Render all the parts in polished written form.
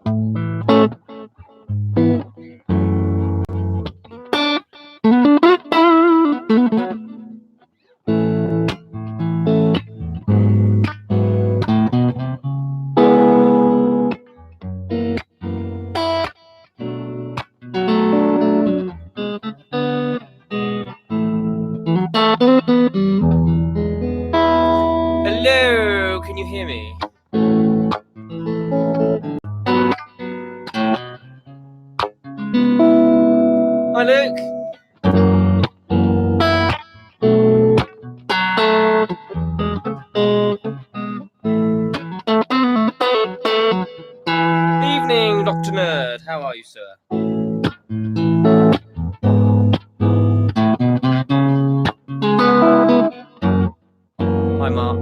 Hello, can you hear me? Hi, Luke. Evening, Dr. Nerd. How are you, sir? Hi, Mark.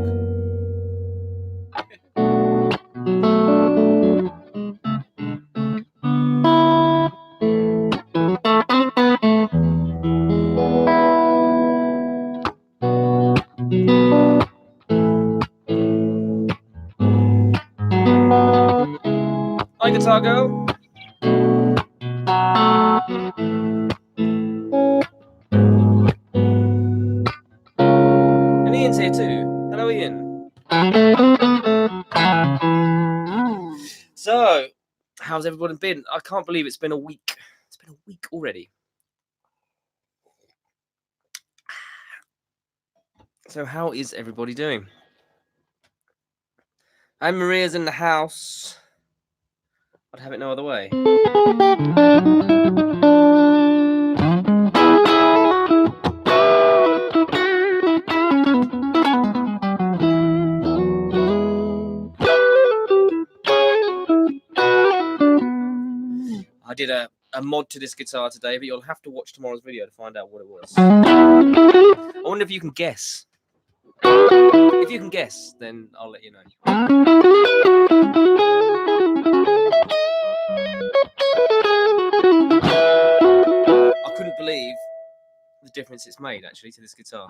Hi, Guitar Girl. And Ian's here too. Hello, Ian. So, how's everyone been? I can't believe it's been a week. It's been a week already. So, how is everybody doing? And Maria's in the house. I'd have it no other way. I did a mod to this guitar today, but you'll have to watch tomorrow's video to find out what it was. I wonder if you can guess. If you can guess, then I'll let you know. I couldn't believe the difference it's made, actually, to this guitar.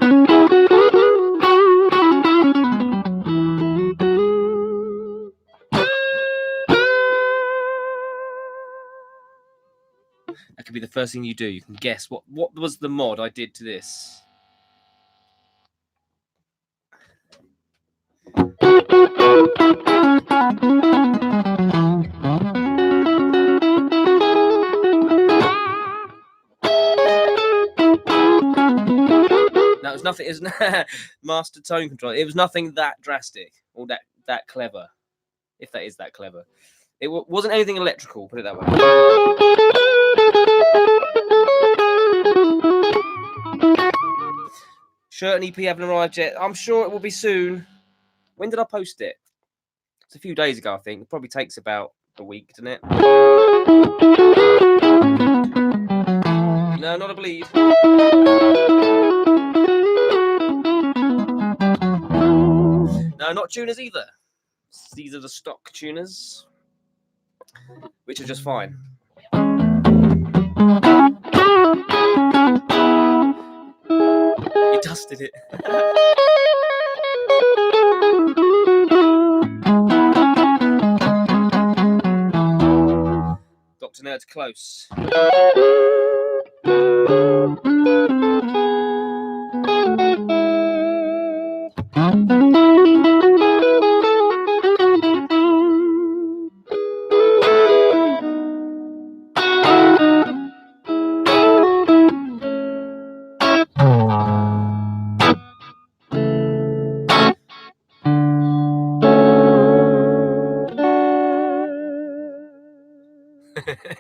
That could be the first thing you do. You can guess what was the mod I did to this. No, it was nothing. It was master tone control. It was nothing that drastic or that clever, if that is that clever. It wasn't anything electrical. Put it that way. Shirt and EP haven't arrived yet. I'm sure it will be soon. When did I post it? It's a few days ago, I think. It probably takes about a week, doesn't it? No, not a bleed. No, not tuners either. These are the stock tuners, which are just fine. You dusted it. Dr. Nerd's close.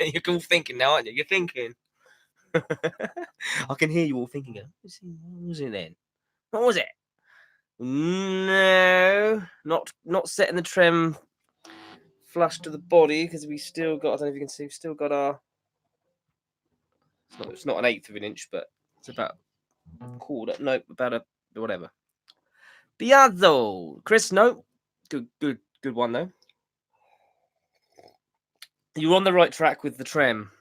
You're all thinking now, aren't you? You're thinking. I can hear you all thinking. What was it then? What was it? No, not setting the trem flush to the body because we still got. I don't know if you can see. We've still got our. It's not an 1/8 of an inch, but it's about a quarter. No, about a whatever. Piazzo, Chris. No, good one though. You're on the right track with the trem.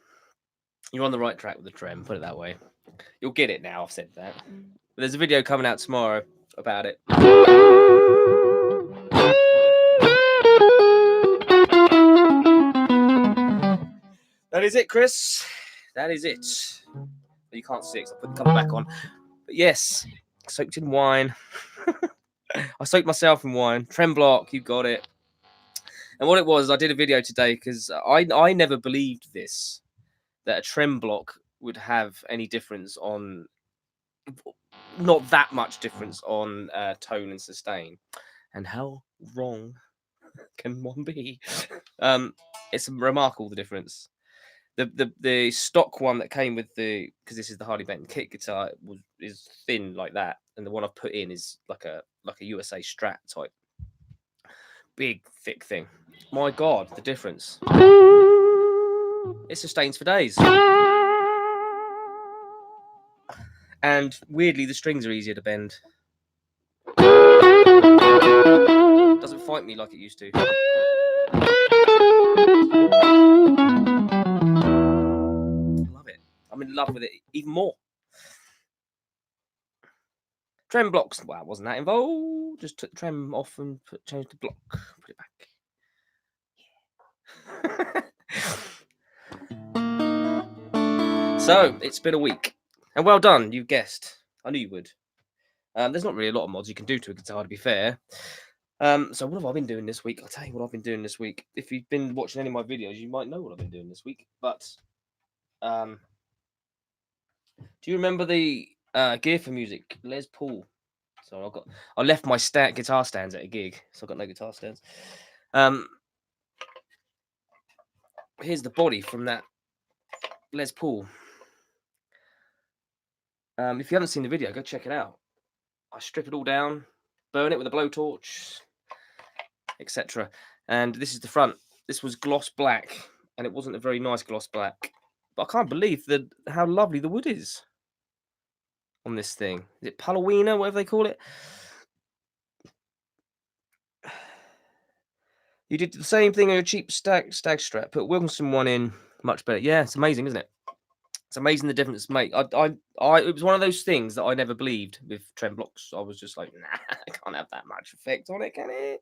You're on the right track with the trem. Put it that way. You'll get it now. I've said that. But there's a video coming out tomorrow about it. That is it, Chris. That is it. But you can't see it, so I put the cover back on. But yes, soaked in wine. I soaked myself in wine. Tremblock, you got it. And what it was, I did a video today because I never believed this, that a tremblock would have any difference on, not that much difference on tone and sustain. And how wrong can one be? It's remarkable, the difference. The stock one that came with the, because this is the Harley Benton kit guitar, is thin like that, and the one I've put in is like a USA Strat type, big thick thing. My God, the difference! It sustains for days, and weirdly, the strings are easier to bend. It doesn't fight me like it used to. I'm in love with it even more. Trem blocks. Well, wasn't that involved? Just took the trem off and changed the block. Put it back. So it's been a week, and well done. You guessed. I knew you would. There's not really a lot of mods you can do to a guitar, to be fair. So what have I been doing this week? I'll tell you what I've been doing this week. If you've been watching any of my videos, you might know what I've been doing this week. But do you remember the Gear for Music Les Paul? So I left my guitar stands at a gig, so I've got no guitar stands. Here's the body from that Les Paul. If you haven't seen the video, go check it out. I strip it all down, burn it with a blowtorch, etc. And this is the front. This was gloss black, and it wasn't a very nice gloss black. But I can't believe how lovely the wood is on this thing. Is it Palowina, whatever they call it? You did the same thing on a cheap stag Strat. Put Wilkinson one in, much better. Yeah, it's amazing, isn't it? It's amazing the difference it's made. It was one of those things that I never believed with trem blocks. I was just like, nah, I can't have that much effect on it, can it?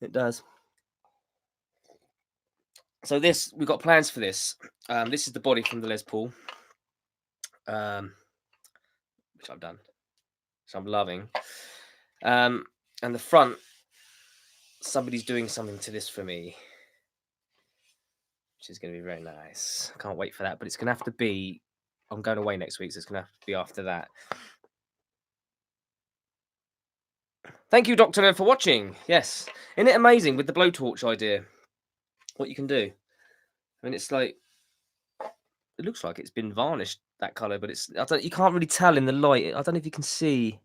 It does. So we've got plans for this. This is the body from the Les Paul, which I've done, so I'm loving. And the front, somebody's doing something to this for me, which is going to be very nice. I can't wait for that, but it's going to have to be, I'm going away next week, so it's going to have to be after that. Thank you, Dr. Nerd, for watching. Yes. Isn't it amazing with the blowtorch idea, what you can do? I mean, it's like, it looks like it's been varnished that colour, but you can't really tell in the light. I don't know if you can see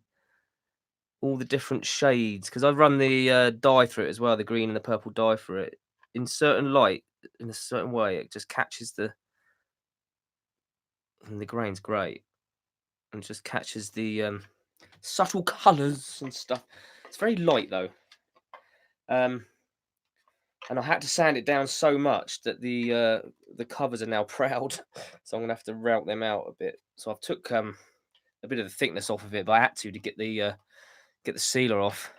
all the different shades, because I've run the dye through it as well, the green and the purple dye through it. In certain light, in a certain way, it just catches and the grain's great, and just catches the subtle colours and stuff. It's very light though, and I had to sand it down so much that the covers are now proud, so I'm gonna have to route them out a bit. So I've took a bit of the thickness off of it, but I had to get the sealer off.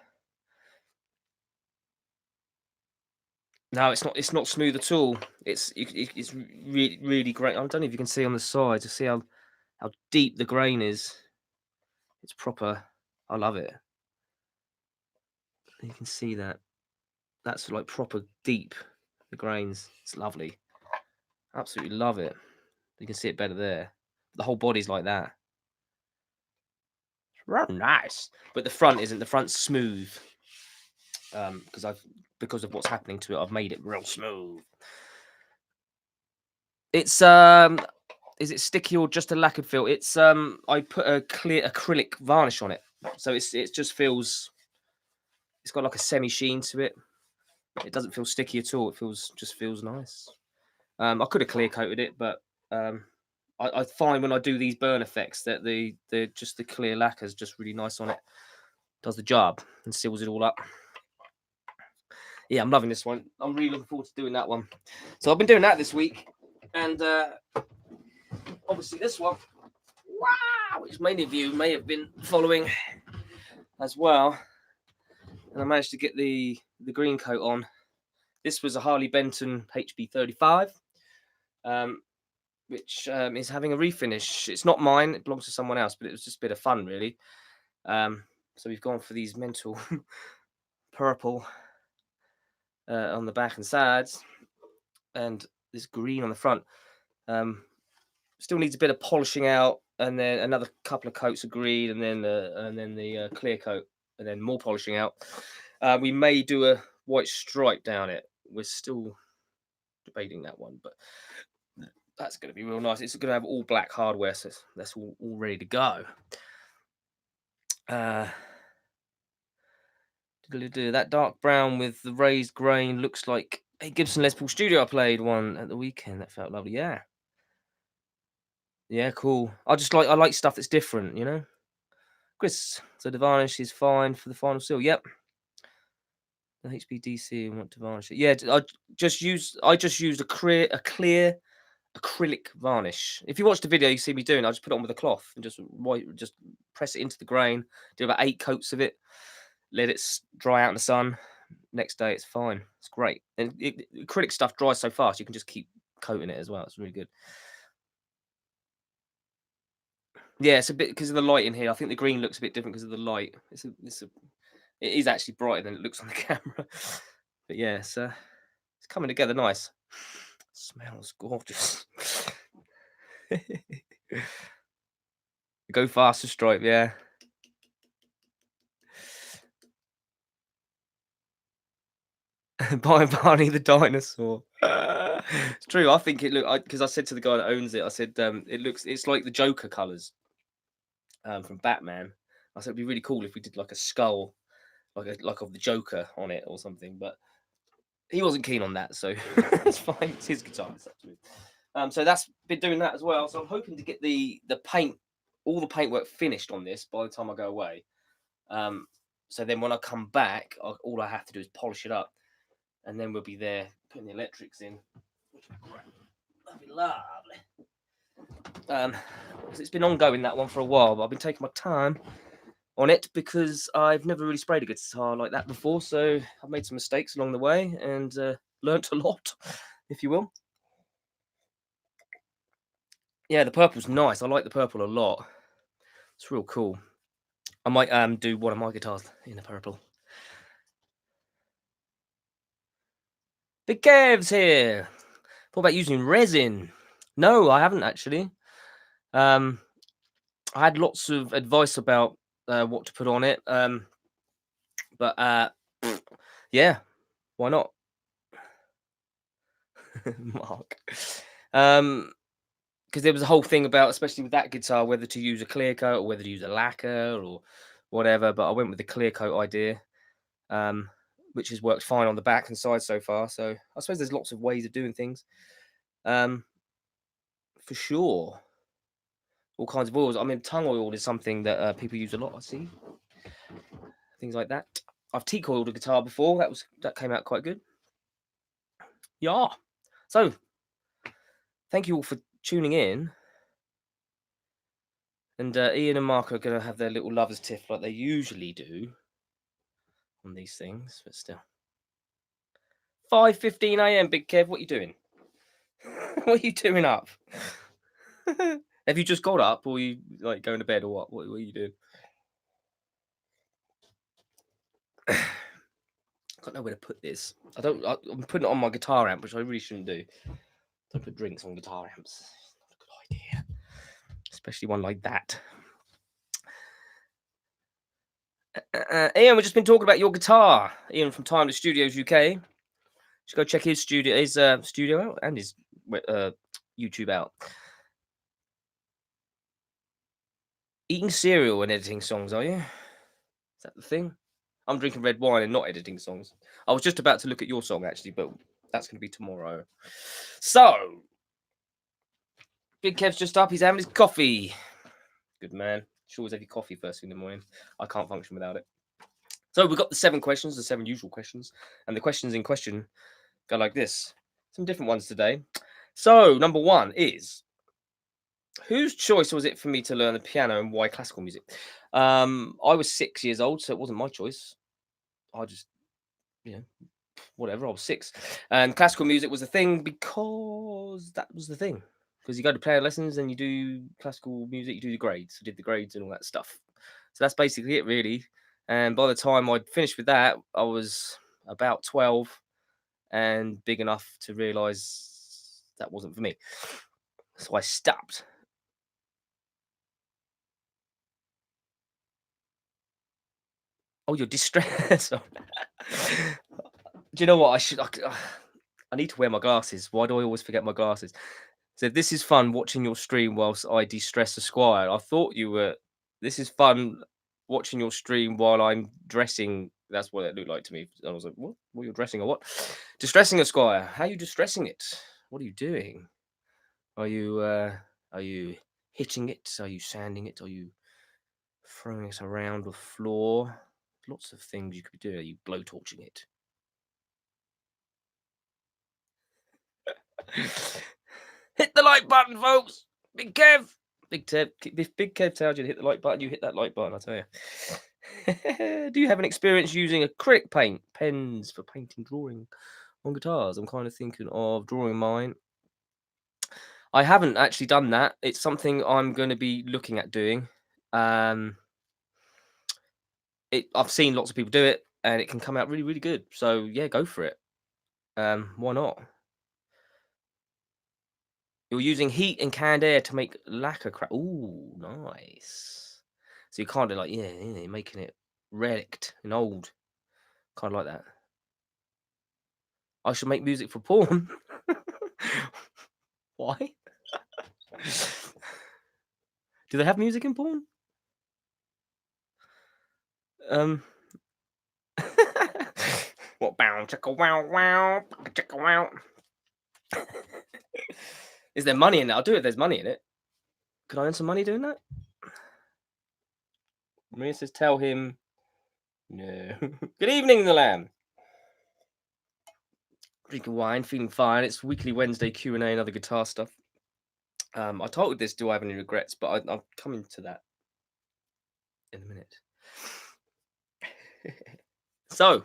No, it's not smooth at all. It's really, really great. I don't know if you can see on the side to see how deep the grain is. It's proper. I love it. You can see that. That's like proper deep, the grains. It's lovely. Absolutely love it. You can see it better there. The whole body's like that. It's real nice. But the front isn't. The front's smooth. Because of what's happening to it, I've made it real smooth. It's is it sticky or just a lacquered feel? It's I put a clear acrylic varnish on it, so it just feels, it's got like a semi sheen to it. It doesn't feel sticky at all. It just feels nice. I could have clear coated it, but I find when I do these burn effects that the clear lacquer is just really nice on it. Does the job and seals it all up. Yeah, I'm loving this one. I'm really looking forward to doing that one. So I've been doing that this week, and obviously this one, wow, which many of you may have been following as well. And I managed to get the green coat on. This was a Harley Benton HB35. which is having a refinish. It's not mine; it belongs to someone else, but it was just a bit of fun, really. So we've gone for these mental purple on the back and sides, and this green on the front. Still needs a bit of polishing out, and then another couple of coats of green, and then the clear coat, and then more polishing out. We may do a white stripe down it. We're still debating that one, but that's going to be real nice. It's going to have all black hardware, so that's all ready to go. That dark brown with the raised grain looks like a Gibson Les Paul Studio I played one at the weekend. That felt lovely. Yeah, cool. I like stuff that's different, you know. Chris, so the varnish is fine for the final seal. Yep. The HBDC and want to varnish it. Yeah, I just used a clear acrylic varnish. If you watch the video, you see me doing. I just put it on with a cloth and just press it into the grain. Do about 8 coats of it. Let it dry out in the sun. Next day, it's fine. It's great. And acrylic stuff dries so fast, you can just keep coating it as well. It's really good. Yeah, it's a bit because of the light in here. I think the green looks a bit different because of the light. It is actually brighter than it looks on the camera. But yeah, it's coming together nice. Smells gorgeous. Go faster stripe, yeah. Barney the dinosaur. It's true. I think it looked because I said to the guy that owns it, I said it's like the Joker colours from Batman. I said it'd be really cool if we did like a skull, like of the Joker on it or something. But he wasn't keen on that, so it's fine. It's his guitar. So that's been doing that as well. So I'm hoping to get the paint, all the paintwork finished on this by the time I go away. So then when I come back, all I have to do is polish it up, and then we'll be there putting the electrics in. That'd be lovely. It's been ongoing, that one, for a while, but I've been taking my time on it because I've never really sprayed a guitar like that before. So I've made some mistakes along the way and learnt a lot, if you will. Yeah, the purple's nice. I like the purple a lot. It's real cool. I might do one of my guitars in the purple. Big Kev's here. Thought about using resin. No, I haven't actually. I had lots of advice about what to put on it. But yeah, why not? Mark. Because there was a whole thing about, especially with that guitar, whether to use a clear coat or whether to use a lacquer or whatever. But I went with the clear coat idea, which has worked fine on the back and side so far. So I suppose there's lots of ways of doing things. For sure. All kinds of oils. I mean, tongue oil is something that people use a lot, I see. Things like that. I've teak oiled a guitar before. That came out quite good. Yeah. So, thank you all for tuning in. And Ian and Mark are going to have their little lovers tiff like they usually do on these things, but still. 5:15 a.m. Big Kev, what are you doing? What are you doing up? Have you just got up, or are you like going to bed, or what? What are you doing? I don't know where to put this. I'm putting it on my guitar amp, which I really shouldn't do. Don't put drinks on guitar amps. Not a good idea, especially one like that. Ian, we've just been talking about your guitar. Ian from Timeless Studios UK. Just go check his studio out and his YouTube out. Eating cereal and editing songs, are you? Is that the thing? I'm drinking red wine and not editing songs. I was just about to look at your song actually, but that's going to be tomorrow. So, Big Kev's just up. He's having his coffee. Good man. Should always have your coffee first thing in the morning. I can't function without it. So we've got the 7 questions, the 7 usual questions, and the questions in question go like this. Some different ones today. So number 1 is, whose choice was it for me to learn the piano and why classical music? I was 6 years old, so it wasn't my choice. I just, whatever. I was 6, and classical music was a thing because because that was the thing. Because you go to piano lessons and you do classical music, you do the grades. I did the grades and all that stuff. So that's basically it, really. And by the time I'd finished with that, I was about 12 and big enough to realise that wasn't for me. So I stopped. Oh, you're distressed. Do you know what? I need to wear my glasses. Why do I always forget my glasses? So this is fun watching your stream whilst I de-stress the squire. I thought you were. This is fun watching your stream while I'm dressing. That's what it looked like to me. I was like, what? What you're dressing or what? Distressing a squire. How are you distressing it? What are you doing? Are you hitting it? Are you sanding it? Are you throwing it around the floor? Lots of things you could be doing. Are you blowtorching it? Hit the like button, folks. Big Kev. Big Kev tells you to hit the like button. You hit that like button, I tell you. Do you have an experience using acrylic paint pens for painting, drawing on guitars? I'm kind of thinking of drawing mine. I haven't actually done that. It's something I'm going to be looking at doing. I've seen lots of people do it, and it can come out really, really good. So yeah, go for it. Why not? You're using heat and canned air to make lacquer crack. Ooh, nice. So you kind of like, yeah, you're making it relict and old. Kind of like that. I should make music for porn. Why? Do they have music in porn? What? Bow, chicka, wow, wow, chicka, wow. Is there money in it? I'll do it if there's money in it. Could I earn some money doing that? Maria says, tell him. No. Good evening, the lamb. Drinking wine, feeling fine. It's weekly Wednesday Q&A and other guitar stuff. I titled this, Do I Have Any Regrets? But I'll come into that in a minute. So,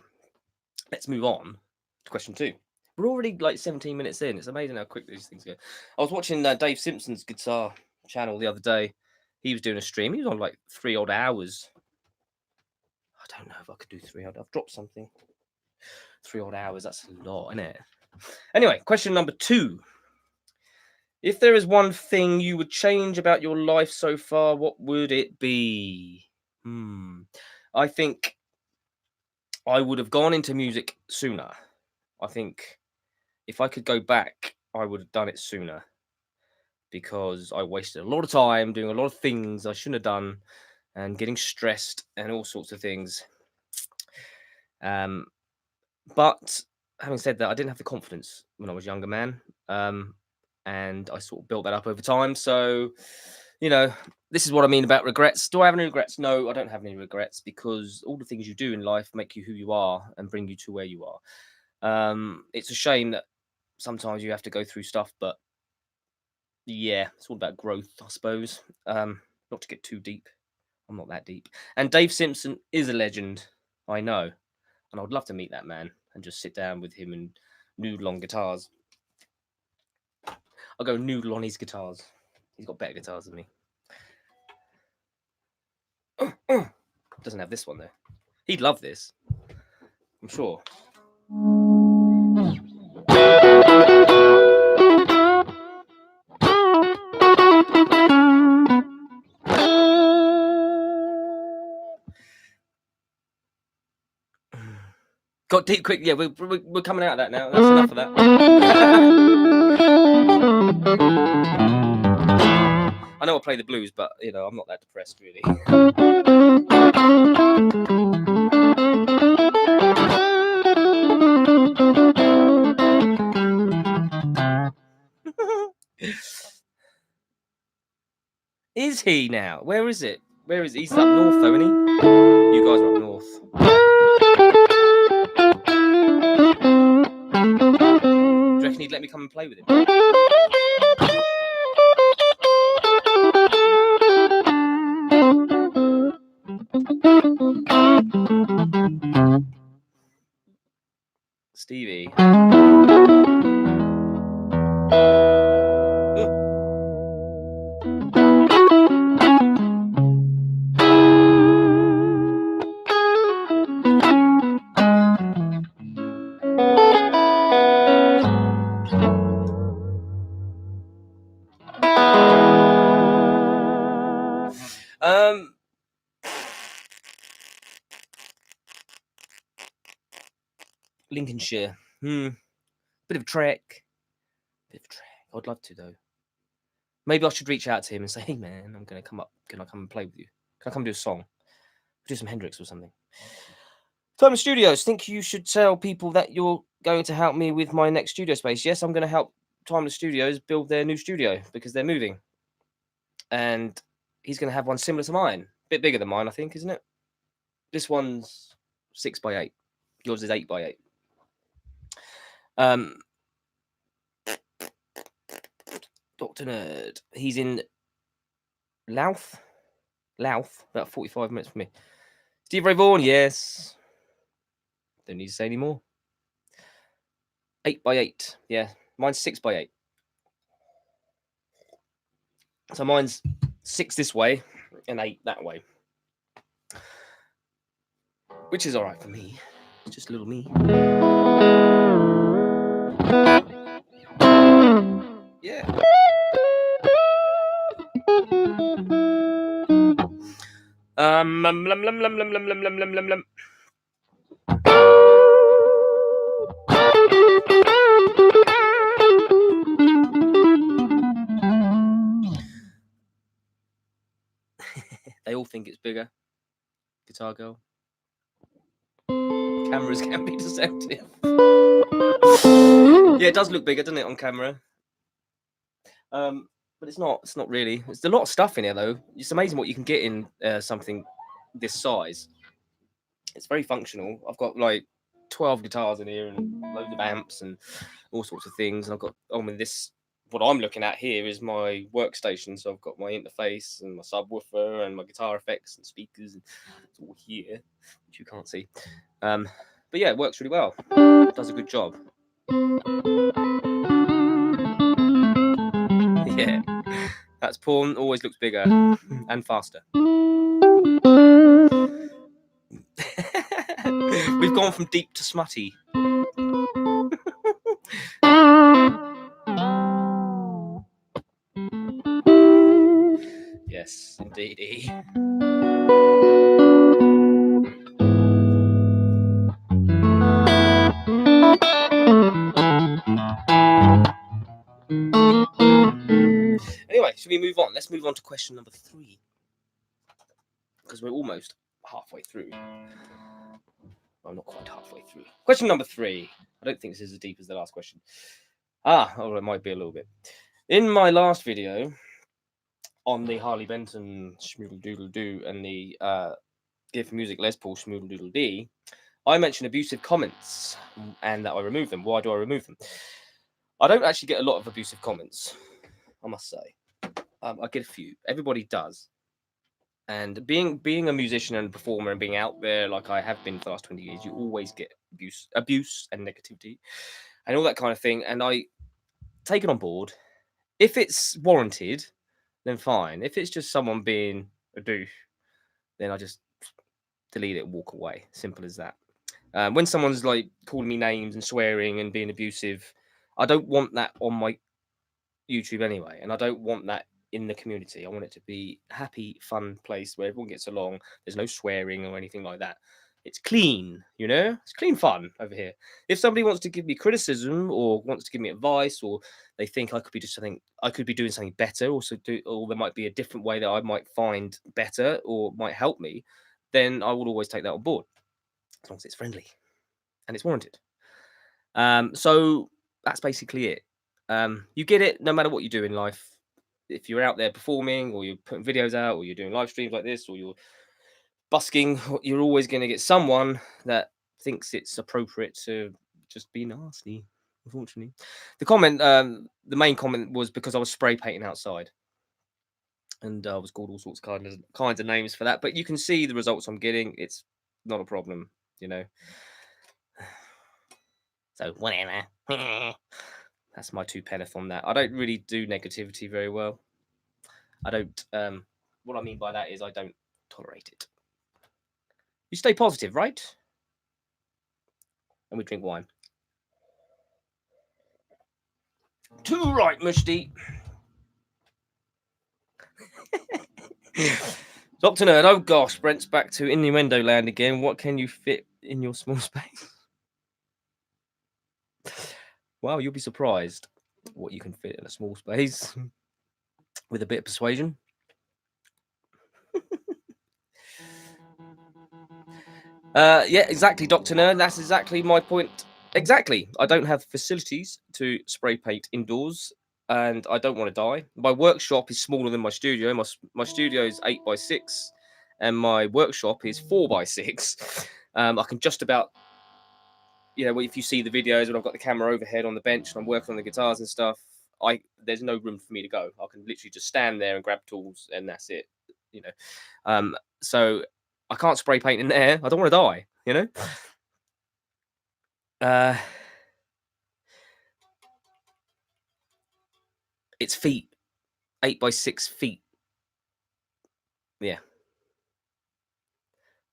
let's move on to question 2. We're already like 17 minutes in. It's amazing how quick these things go. I was watching Dave Simpson's guitar channel the other day. He was doing a stream. He was on like 3 odd hours. I don't know if I could do 3 odd. I've dropped something. 3 odd hours. That's a lot, isn't it? Anyway, question number 2. If there is one thing you would change about your life so far, what would it be? I think I would have gone into music sooner. I think if I could go back, I would have done it sooner because I wasted a lot of time doing a lot of things I shouldn't have done and getting stressed and all sorts of things. But having said that, I didn't have the confidence when I was a younger man. And I sort of built that up over time. So, you know, this is what I mean about regrets. Do I have any regrets? No, I don't have any regrets because all the things you do in life make you who you are and bring you to where you are. It's a shame that sometimes you have to go through stuff, but yeah, it's all about growth, I suppose. Not to get too deep. I'm not that deep. And Dave Simpson is a legend, I know. And I would love to meet that man and just sit down with him and noodle on guitars. I'll go noodle on his guitars. He's got better guitars than me. Doesn't have this one though. He'd love this, I'm sure. Got deep quick. Yeah, we're coming out of that now. That's enough of that. I know I'll play the blues, but you know I'm not that depressed really. Is he now? Where is it? Where is he? He's up north though, isn't he? You guys are up north. Do you reckon he'd let me come and play with him? Stevie. Lincolnshire. Bit of a trek. I'd love to, though. Maybe I should reach out to him and say, hey, man, I'm going to come up. Can I come and play with you? Can I come do a song? Do some Hendrix or something. Timeless Studios, think you should tell people that you're going to help me with my next studio space. Yes, I'm going to help Timeless Studios build their new studio because they're moving. And he's going to have one similar to mine. A bit bigger than mine, I think, isn't it? This one's 6x8. Yours is 8x8. Dr. Nerd. He's in Louth, about 45 minutes from me. Steve Ray Vaughan, yes. Don't need to say any more. 8x8. Yeah, mine's 6x8. So mine's 6 this way and 8 that way. Which is all right for me. It's just little me. Yeah. They all think it's bigger. Guitar Girl. Cameras can be deceptive. Yeah, it does look bigger, doesn't it, on camera? But it's not. It's not really. There's a lot of stuff in here, though. It's amazing what you can get in something this size. It's very functional. I've got like 12 guitars in here and loads of amps and all sorts of things. And I've got this. What I'm looking at here is my workstation. So I've got my interface and my subwoofer and my guitar effects and speakers. And it's all here, which you can't see. But yeah, it works really well. It does a good job. Yeah, that's porn. Always looks bigger and faster. We've gone from deep to smutty. Yes, indeedy. Anyway, should we move on? Let's move on to question number 3. Because we're almost halfway through. Well, not quite halfway through. Question number 3. I don't think this is as deep as the last question. Or it might be a little bit. In my last video on the Harley Benton Schmoodle Doodle Doo and the Give Music Les Paul Schmoodle Doodle Dee, I mentioned abusive comments and that I remove them. Why do I remove them? I don't actually get a lot of abusive comments, I must say. I get a few. Everybody does. And being a musician and a performer and being out there like I have been for the last 20 years, you always get abuse and negativity and all that kind of thing. And I take it on board. If it's warranted, then fine. If it's just someone being a douche, then I just delete it and walk away. Simple as that. When someone's like calling me names and swearing and being abusive, I don't want that on my YouTube anyway. And I don't want that in the community. I want it to be a happy, fun place where everyone gets along. There's no swearing or anything like that. It's clean, you know? It's clean fun over here. If somebody wants to give me criticism or wants to give me advice, or they think I could be doing something better, or there might be a different way that I might find better or might help me, then I will always take that on board, as long as it's friendly and it's warranted. So that's basically it. You get it no matter what you do in life. If you're out there performing, or you're putting videos out, or you're doing live streams like this, or you're busking, you're always going to get someone that thinks it's appropriate to just be nasty, unfortunately. The main comment was because I was spray painting outside. And I was called all sorts of kinds of names for that. But you can see the results I'm getting. It's not a problem, you know. So whatever. That's my 2 penneth on that. I don't really do negativity very well. I don't. What I mean by that is I don't tolerate it. You stay positive, right? And we drink wine. Too right, Mushti. Dr. Nerd, oh gosh, Brent's back to innuendo land again. What can you fit in your small space? Wow, you'll be surprised what you can fit in a small space with a bit of persuasion. Yeah, exactly, Dr. Nerd. That's exactly my point. Exactly. I don't have facilities to spray paint indoors, and I don't want to die. My workshop is smaller than my studio. My studio is 8x6, and my workshop is 4x6. I can just about, if you see the videos when I've got the camera overhead on the bench and I'm working on the guitars and stuff, there's no room for me to go. I can literally just stand there and grab tools, and that's it. You know, so I can't spray paint in there. I don't want to die. It's feet, 8x6 feet. Yeah,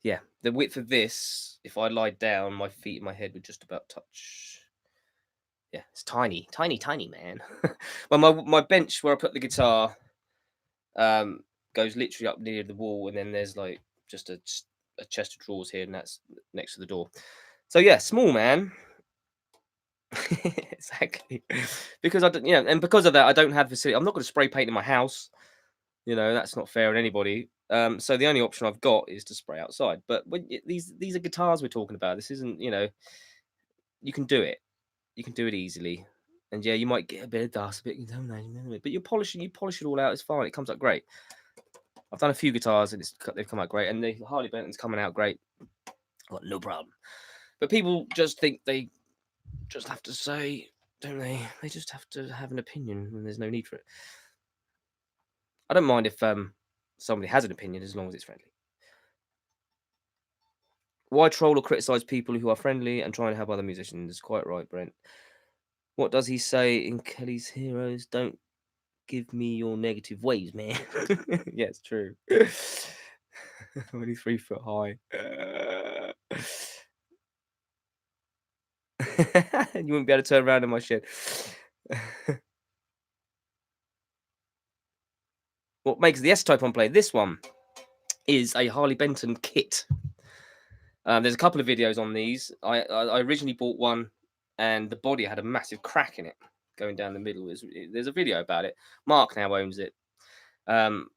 yeah. The width of this, if I lied down, my feet and my head would just about touch. Yeah, it's tiny, tiny, tiny, man. Well, my bench where I put the guitar goes literally up near the wall, and then there's like just a chest of drawers here, and that's next to the door. So yeah, small, man. Exactly. Because and because of that, I don't have facility. I'm not going to spray paint in my house. That's not fair on anybody. So the only option I've got is to spray outside. But these are guitars we're talking about. This isn't, you can do it. You can do it easily. And yeah, you might get a bit of dust, but you polish it all out. It's fine. It comes out great. I've done a few guitars and they've come out great. And the Harley Benton's coming out great. I've got no problem. But people just think they just have to say, don't they? They just have to have an opinion when there's no need for it. I don't mind if somebody has an opinion as long as it's friendly. Why troll or criticize people who are friendly and try and help other musicians? Quite right, Brent. What does he say in Kelly's Heroes? Don't give me your negative ways, man. Yeah, it's true. Only 3 foot high. You wouldn't be able to turn around in my shed. What makes the S-Type on play? This one is a Harley Benton kit. There's a couple of videos on these. I originally bought one, and the body had a massive crack in it going down the middle. There's a video about it. Mark now owns it. And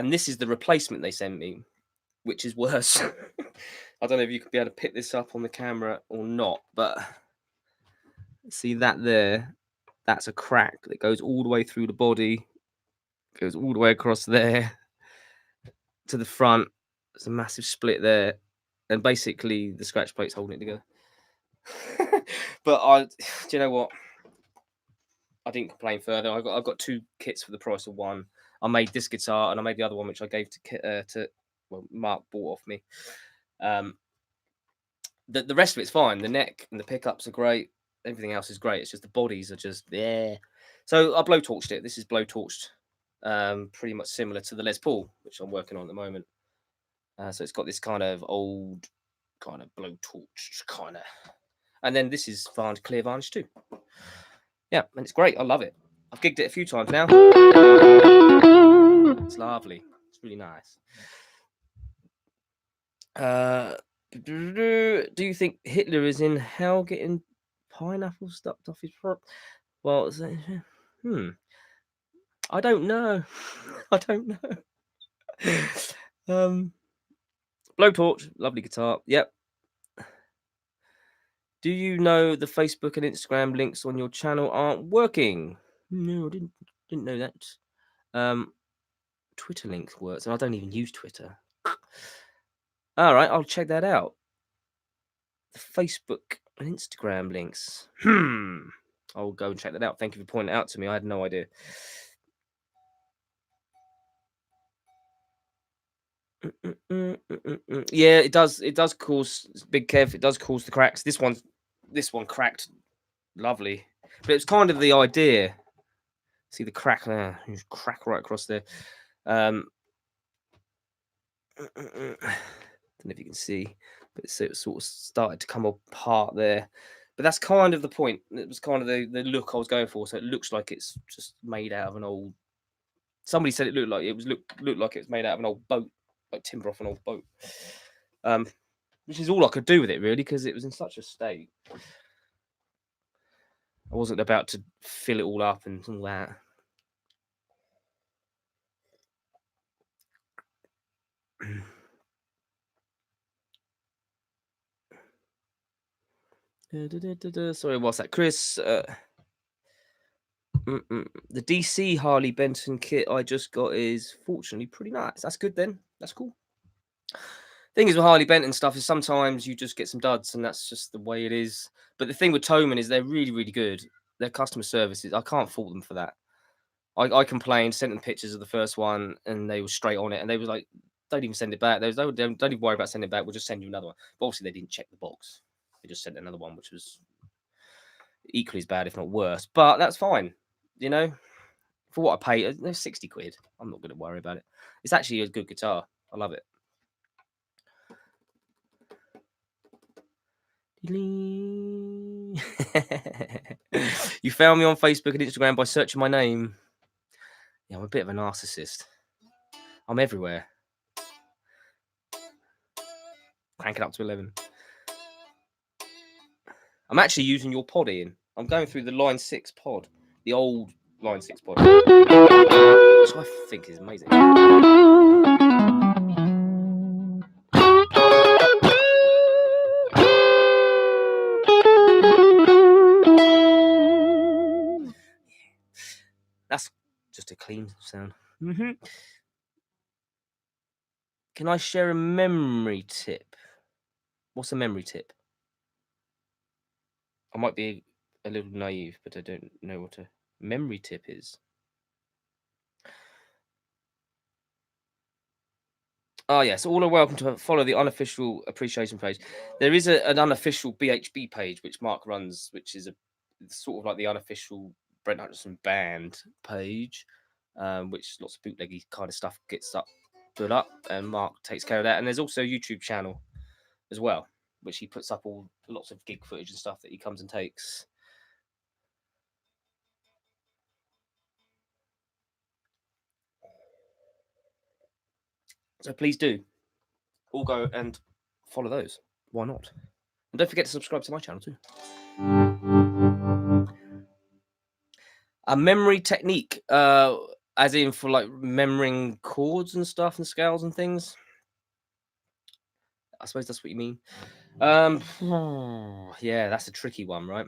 this is the replacement they sent me, which is worse. I don't know if you could be able to pick this up on the camera or not, but see that there? That's a crack that goes all the way through the body, goes all the way across there to the front. There's a massive split there, and basically the scratch plate's holding it together. But do you know what? I didn't complain further. I've got 2 kits for the price of one. I made this guitar and I made the other one, which I gave to Mark bought off me. The rest of it's fine. The neck and the pickups are great. Everything else is great. It's just the bodies are just there. So I blowtorched it. This is blowtorched, pretty much similar to the Les Paul, which I'm working on at the moment. So it's got this kind of old, kind of blowtorched kind of, and then this is clear varnish too. Yeah, and it's great. I love it. I've gigged it a few times now. It's lovely. It's really nice. Do you think Hitler is in hell getting pineapple stuffed off his front? Well, I don't know. I don't know. Blowtorch, lovely guitar. Yep. Do you know the Facebook and Instagram links on your channel aren't working? No, I didn't know that. Twitter links works, and I don't even use Twitter. All right, I'll check that out. The Facebook and Instagram links. I'll go and check that out. Thank you for pointing it out to me. I had no idea. Yeah, it does. It does cause Big Kev. It does cause the cracks. This one cracked. Lovely, but it's kind of the idea. See the crack there? Crack right across there. Don't know if you can see, but it sort of started to come apart there. But that's kind of the point. It was kind of the look I was going for. So it looks like it's just made out of an old. Somebody said it looked like it was made out of an old boat, like timber off an old boat. Which is all I could do with it really, because it was in such a state. I wasn't about to fill it all up and all that. Sorry, what's that, Chris? The DC Harley Benton kit I just got is fortunately pretty nice. That's good then. That's cool. Thing is with Harley Benton stuff is sometimes you just get some duds, and that's just the way it is. But the thing with Toman is they're really, really good. Their customer services, I can't fault them for that. I complained, sent them pictures of the first one, and they were straight on it. And they were like, "Don't even send it back." They was, "Don't even worry about sending it back. We'll just send you another one." But obviously, they didn't check the box. They just sent another one, which was equally as bad, if not worse. But that's fine, you know. For what I paid, they're 60 quid. I'm not going to worry about it. It's actually a good guitar. I love it. You found me on Facebook and Instagram by searching my name. Yeah, I'm a bit of a narcissist. I'm everywhere. Crank it up to 11. I'm actually using your pod, Ian. I'm going through the Line 6 pod. The old Line 6 pod. Which I think is amazing. That's just a clean sound. Can I share a memory tip? What's a memory tip? I might be a little naive, but I don't know what a memory tip is. Oh, yes. All are welcome to follow the unofficial appreciation page. There is an unofficial BHB page which Mark runs, which is sort of like the unofficial Brent Hutchinson band page, which lots of bootleggy kind of stuff gets put up, and Mark takes care of that. And there's also a YouTube channel as well, which he puts up lots of gig footage and stuff that he comes and takes. So please do all go and follow those. Why not? And don't forget to subscribe to my channel too. A memory technique, as in for like remembering chords and stuff and scales and things. I suppose that's what you mean. Yeah, that's a tricky one, right?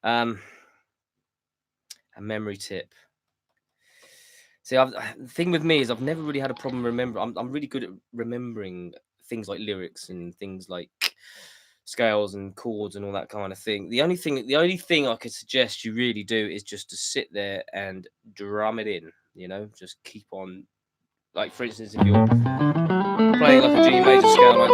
A memory tip. See, the thing with me is I've never really had a problem remembering. I'm really good at remembering things like lyrics and things like scales and chords and all that kind of thing. The only thing I could suggest you really do is just to sit there and drum it in. You know, just keep on. Like for instance, if you're playing like a G major scale like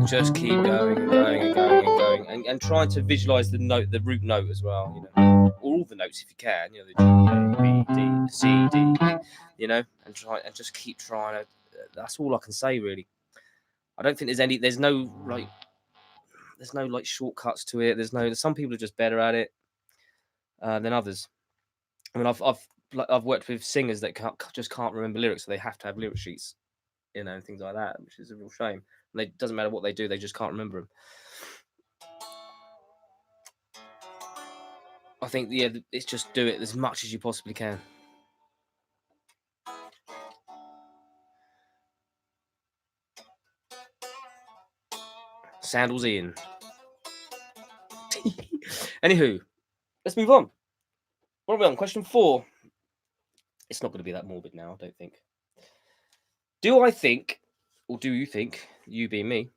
this, just keep going and going and going and going and trying to visualize the root note as well. You know, all the notes if you can. You know, the G, A, B, D, C, D. You know, and just keep trying to. That's all I can say really. I don't think there's no shortcuts to it. Some people are just better at it than others. I mean, I've worked with singers that just can't remember lyrics, so they have to have lyric sheets, you know, and things like that, which is a real shame. And it doesn't matter what they do, they just can't remember them. I think it's just do it as much as you possibly can. Sandals Ian. Anywho, let's move on. What are we on? Question 4. It's not going to be that morbid now, I don't think. Do I think, or do you think, you being me,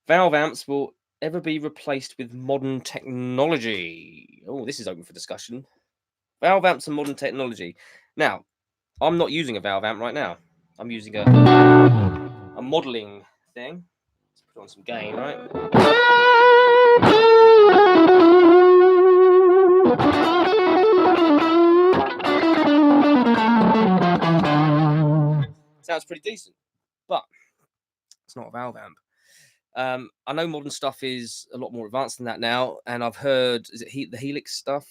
valve amps will ever be replaced with modern technology? Oh, this is open for discussion. Valve amps and modern technology. Now, I'm not using a valve amp right now. I'm using a modeling thing. Let's put on some gain, right? Sounds pretty decent, but it's not a valve amp. I know modern stuff is a lot more advanced than that now, and I've heard the Helix stuff.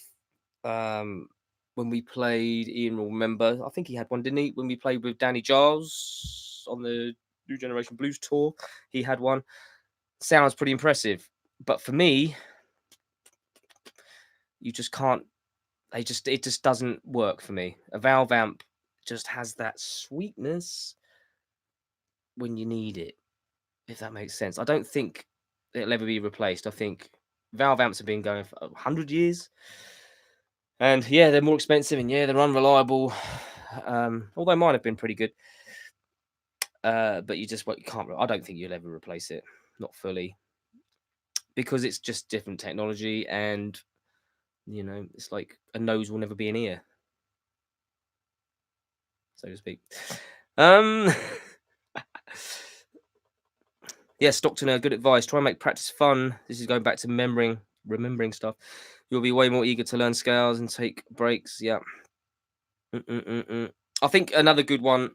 When we played, Ian will remember. I think he had one, didn't he? When we played with Danny Giles on the New Generation Blues tour, he had one. Sounds pretty impressive, but for me, you just can't. It just doesn't work for me. A valve amp just has that sweetness when you need it, if that makes sense. I don't think it'll ever be replaced. I think valve amps have been going for 100 years, and yeah, they're more expensive, and yeah, they're unreliable. Although mine have been pretty good, but you can't. I don't think you'll ever replace it, not fully, because it's just different technology, and it's like a nose will never be an ear, so to speak. Yes, Stockton, good advice. Try and make practice fun. This is going back to remembering stuff. You'll be way more eager to learn scales and take breaks. Yeah. I think another good one.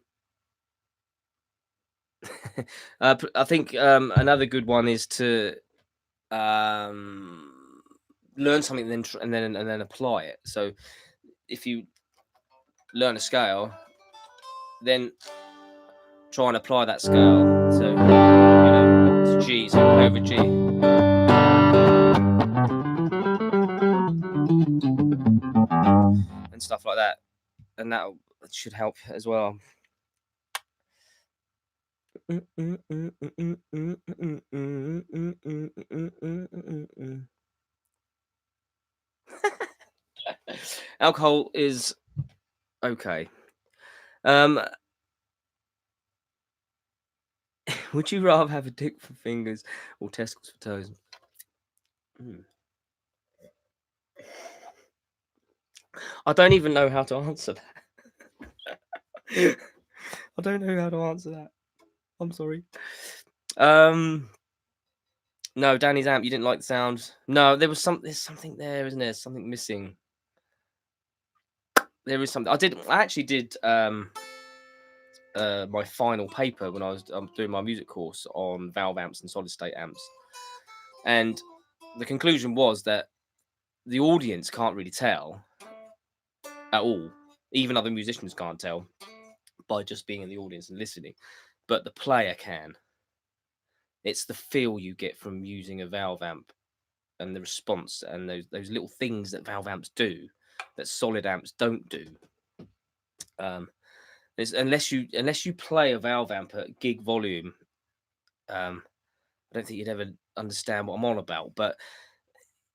I think another good one is to learn something and then apply it. So if you learn a scale, then try and apply that scale. So it's G, so play over G. And stuff like that. And that should help as well. Alcohol is okay. Would you rather have a dick for fingers or testicles for toes? I don't even know how to answer that. I don't know how to answer that. I'm sorry. No, Danny's amp, you didn't like the sound. No, there's something there, isn't there? Something missing. There is something. I actually did my final paper when I was doing my music course on valve amps and solid state amps, and the conclusion was that the audience can't really tell at all. Even other musicians can't tell by just being in the audience and listening, but the player can. It's the feel you get from using a valve amp and the response and those little things that valve amps do that solid amps don't do. Unless you play a valve amp at gig volume, I don't think you'd ever understand what I'm on about. But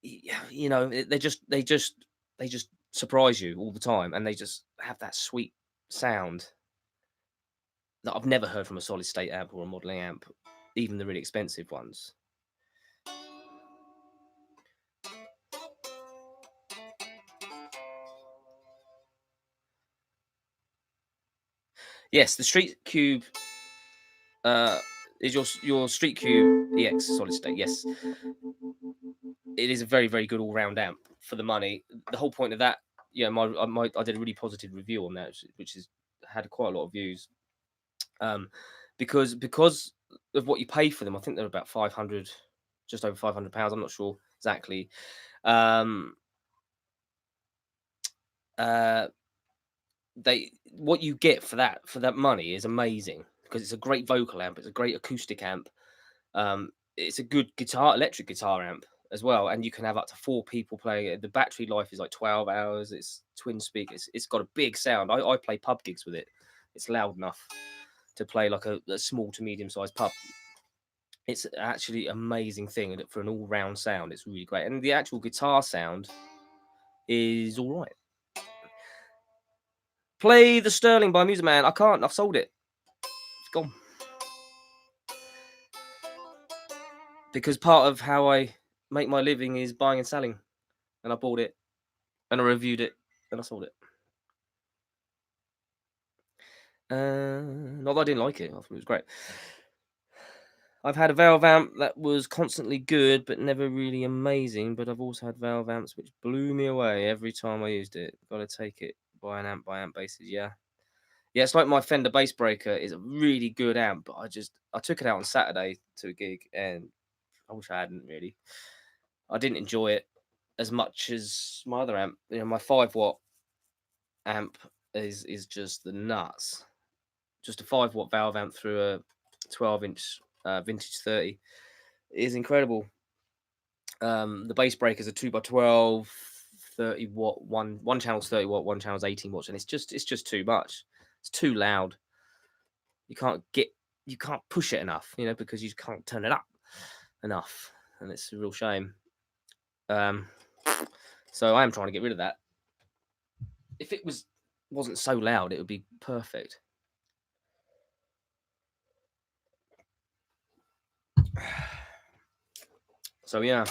they just surprise you all the time, and they just have that sweet sound that I've never heard from a solid state amp or a modeling amp, even the really expensive ones. Yes, the Street Cube is your Street Cube EX solid state. Yes, it is a very, very good all-round amp for the money. The whole point of that, I did a really positive review on that, which has had quite a lot of views. Because of what you pay for them, I think they're about 500, just over £500. I'm not sure exactly. What you get for that money is amazing, because it's a great vocal amp, it's a great acoustic amp, it's a good electric guitar amp as well, and you can have up to 4 people playing it. The battery life is like 12 hours. It's twin speakers. It's got a big sound. I play pub gigs with it. It's loud enough to play like a small to medium sized pub. It's actually an amazing thing, and for an all round sound, it's really great. And the actual guitar sound is all right. Play the Sterling by Music Man. I can't. I've sold it. It's gone. Because part of how I make my living is buying and selling. And I bought it, and I reviewed it, and I sold it. Not that I didn't like it. I thought it was great. I've had a valve amp that was constantly good, but never really amazing. But I've also had valve amps which blew me away every time I used it. Got to take it by amp basis. Yeah, it's like my Fender Bass Breaker is a really good amp, but I took it out on Saturday to a gig, and I wish I hadn't really. I didn't enjoy it as much as my other amp. My 5-watt amp is just the nuts. Just a 5-watt valve amp through a 12-inch vintage 30 is incredible. The Bass Breaker is a 2x12 30 watt, one channel's 30 watt, one channel's 18 watts, and it's just too much. It's too loud. You can't push it enough, because you can't turn it up enough, and it's a real shame. So I am trying to get rid of that. If it wasn't so loud, it would be perfect. So yeah.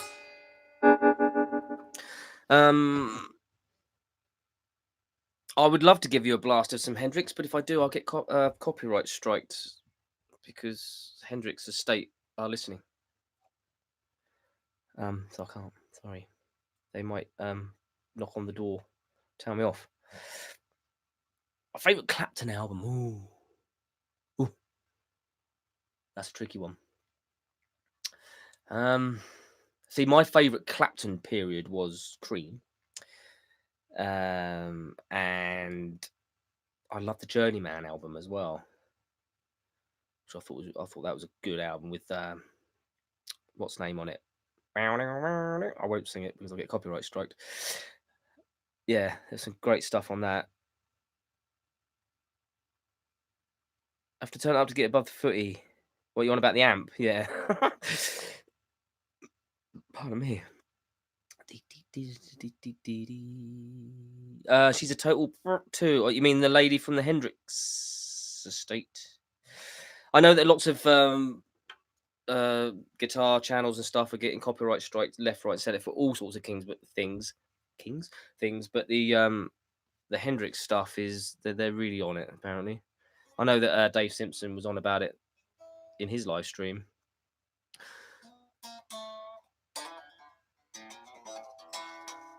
I would love to give you a blast of some Hendrix, but if I do, I'll get copyright striked because Hendrix estate are listening. So I can't. Sorry, they might knock on the door, tell me off. My favourite Clapton album. Ooh, that's a tricky one. See, my favourite Clapton period was Cream. And I love the Journeyman album as well, which I thought that was a good album with what's name on it. I won't sing it because I'll get copyright striked. Yeah, there's some great stuff on that. I have to turn it up to get above the footy. What, you on about the amp? Yeah. Pardon me. She's a total two. You mean the lady from the Hendrix estate? I know that lots of guitar channels and stuff are getting copyright strikes left, right, center for all sorts of things. But the Hendrix stuff is they're really on it apparently. I know that Dave Simpson was on about it in his live stream.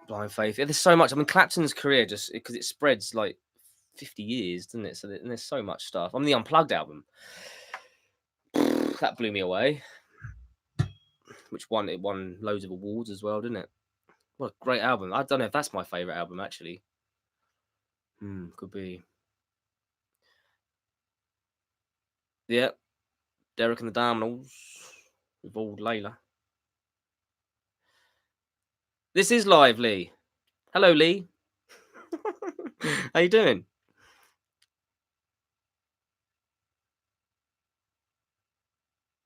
Blind Faith. There's so much. I mean, Clapton's career just because it spreads like 50 years, doesn't it? So there's so much stuff. I mean, the Unplugged album that blew me away. Which it won loads of awards as well, didn't it? What a great album. I don't know if that's my favorite album actually. Could be. Yeah, Derek and the Dominoes with old Layla. This is live, Lee. Hello, Lee. How you doing?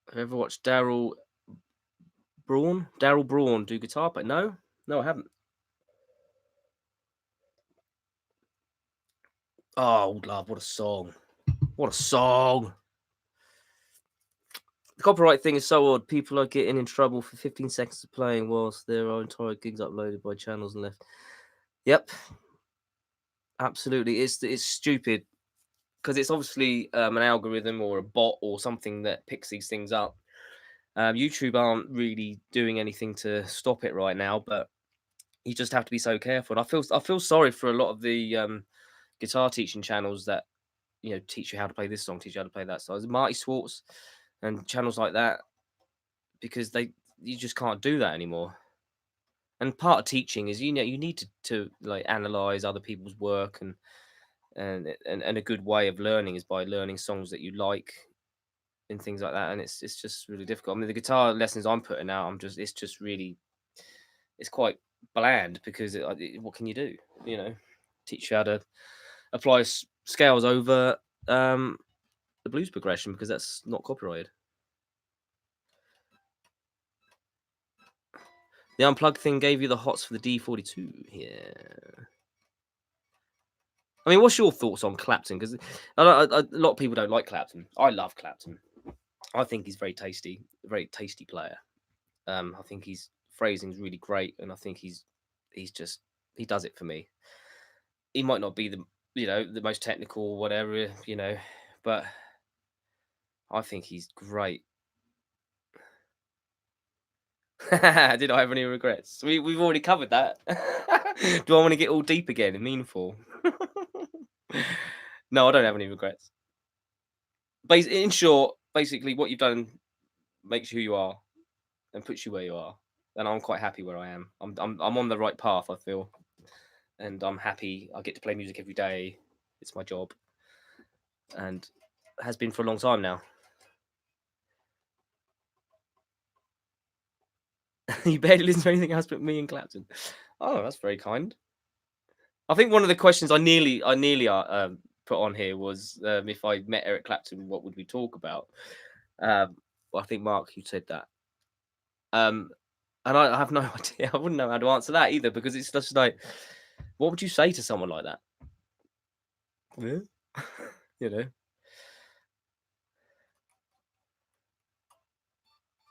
Have you ever watched Daryl Braun do guitar? But no, I haven't. Oh, Old Love, what a song. What a song. The copyright thing is so odd. People are getting in trouble for 15 seconds of playing whilst there are entire gigs uploaded by channels and left. Yep. Absolutely. It's stupid because it's obviously an algorithm or a bot or something that picks these things up. YouTube aren't really doing anything to stop it right now, but you just have to be so careful. And I feel sorry for a lot of the guitar teaching channels that teach you how to play this song, teach you how to play that song. Marty Swartz and channels like that, because you just can't do that anymore. And part of teaching is you need to like analyze other people's work, and a good way of learning is by learning songs that you like and things like that. And it's just really difficult. I mean, the guitar lessons I'm putting out, it's quite bland because what can you do? Teach you how to apply scales over the blues progression because that's not copyrighted. The Unplugged thing gave you the hots for the D42 here. I mean, what's your thoughts on Clapton? Because a lot of people don't like Clapton. I love Clapton. I think he's very tasty player. I think his phrasing's really great, and I think he does it for me. He might not be the most technical or whatever, but I think he's great. Did I have any regrets? We've already covered that. Do I want to get all deep again and meaningful? No, I don't have any regrets. In short, basically, what you've done makes you who you are and puts you where you are, and I'm quite happy where I am. I'm on the right path, I feel, and I'm happy. I get to play music every day. It's my job, and has been for a long time now. You barely listen to anything else but me and Clapton. Oh, that's very kind. I think one of the questions I nearly put on here was if I met Eric Clapton, what would we talk about? Well, I think Mark, you said that. Um, and I have no idea. I wouldn't know how to answer that either because it's just like, what would you say to someone like that? Yeah. you know.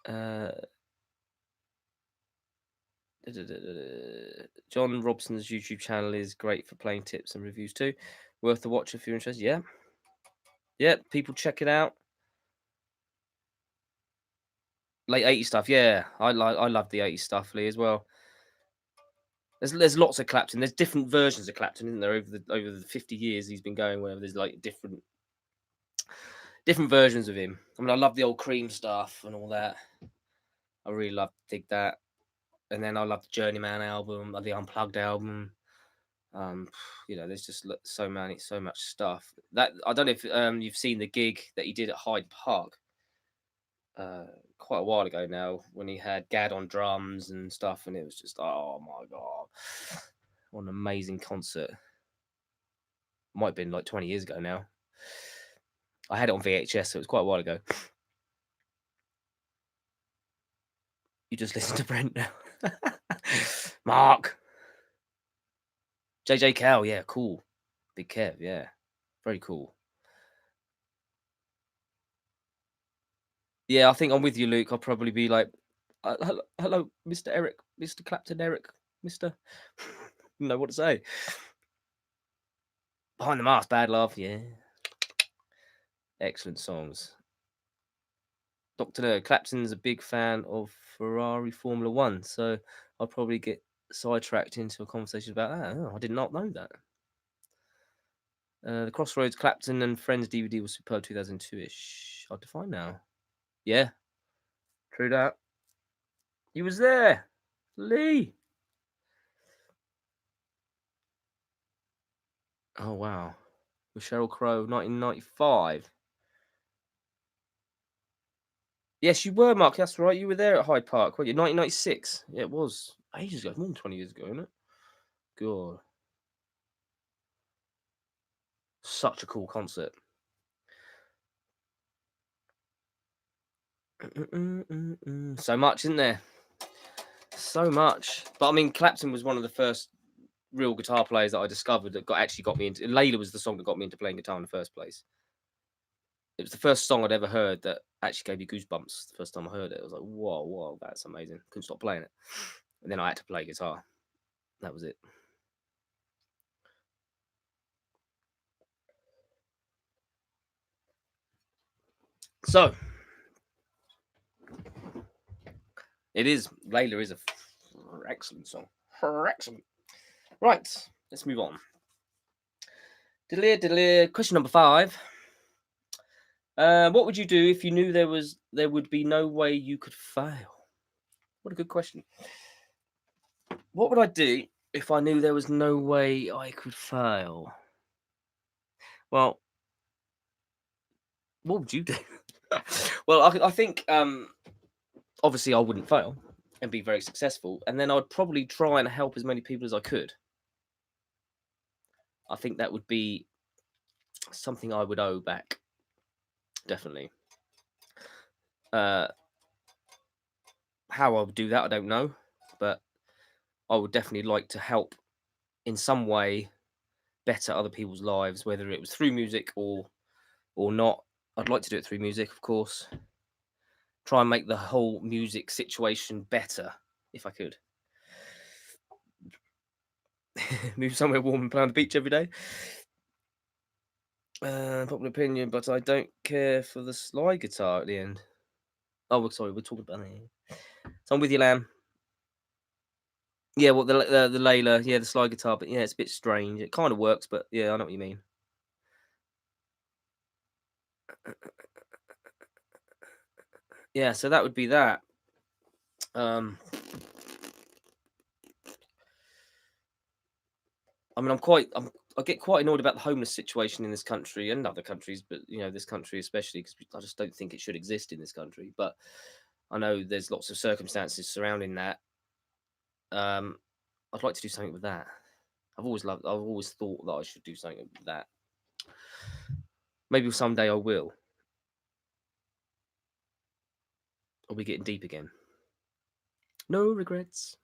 Uh, John Robson's YouTube channel is great for playing tips and reviews too. Worth the watch if you're interested. Yeah, yeah. People check it out. Late 80s stuff. Yeah, I love the 80s stuff, Lee, as well. There's lots of Clapton. There's different versions of Clapton, isn't there? Over the 50 years he's been going, where there's like different versions of him. I mean, I love the old Cream stuff and all that. I really dig that. And then I love the Journeyman album, the Unplugged album. Um, there's just so much stuff. That I don't know if you've seen the gig that he did at Hyde Park quite a while ago now, when he had Gad on drums and stuff, and it was just oh my god, what an amazing concert! Might have been like 20 years ago now. I had it on VHS, so it was quite a while ago. You just listen to Brent now. Mark. JJ Cal, yeah, cool. Big Kev, yeah. Very cool. Yeah, I think I'm with you, Luke. I'll probably be like, hello, Mr. Eric, Mr. Clapton Eric, Mr. know what to say. Behind the Mask, Bad Love, yeah. Excellent songs. Dr. Nerd, Clapton's a big fan of Ferrari Formula One, so I'll probably get sidetracked into a conversation about that. Oh, I did not know that. The Crossroads Clapton and Friends DVD was superb 2002-ish. Hard to find now. Yeah, true that. He was there. Lee. Oh, wow. With Sheryl Crow, 1995. Yes, you were, Mark. That's right. You were there at Hyde Park, weren't you? 1996. Yeah, it was ages ago. More than 20 years ago, isn't it? God. Such a cool concert. So much, isn't there? So much. But I mean, Clapton was one of the first real guitar players that I discovered that actually got me into. Layla was the song that got me into playing guitar in the first place. It was the first song I'd ever heard that actually gave me goosebumps. The first time I heard it, I was like, whoa, that's amazing. Couldn't stop playing it. And then I had to play guitar. That was it. So, Layla is a excellent song. Excellent. Right, let's move on. Question number 5. What would you do if you knew there would be no way you could fail? What a good question. What would I do if I knew there was no way I could fail? Well, what would you do? Well, I think obviously I wouldn't fail and be very successful, and then I'd probably try and help as many people as I could. I think that would be something I would owe back, definitely. How I would do that, I don't know, but I would definitely like to help in some way better other people's lives, whether it was through music or not. I'd like to do it through music, of course. Try and make the whole music situation better if I could. Move somewhere warm and play on the beach every day. Popular opinion, but I don't care for the slide guitar at the end. Oh, sorry, we're talking about that. So I'm with you, Lamb. Yeah, well, the Layla, yeah, the slide guitar, but yeah, it's a bit strange. It kind of works, but yeah, I know what you mean. Yeah, so that would be that. I mean, I get quite annoyed about the homeless situation in this country and other countries, but this country especially, because I just don't think it should exist in this country. But I know there's lots of circumstances surrounding that. I'd like to do something with that. I've always thought that I should do something with that. Maybe someday I will. Are we getting deep again? No regrets.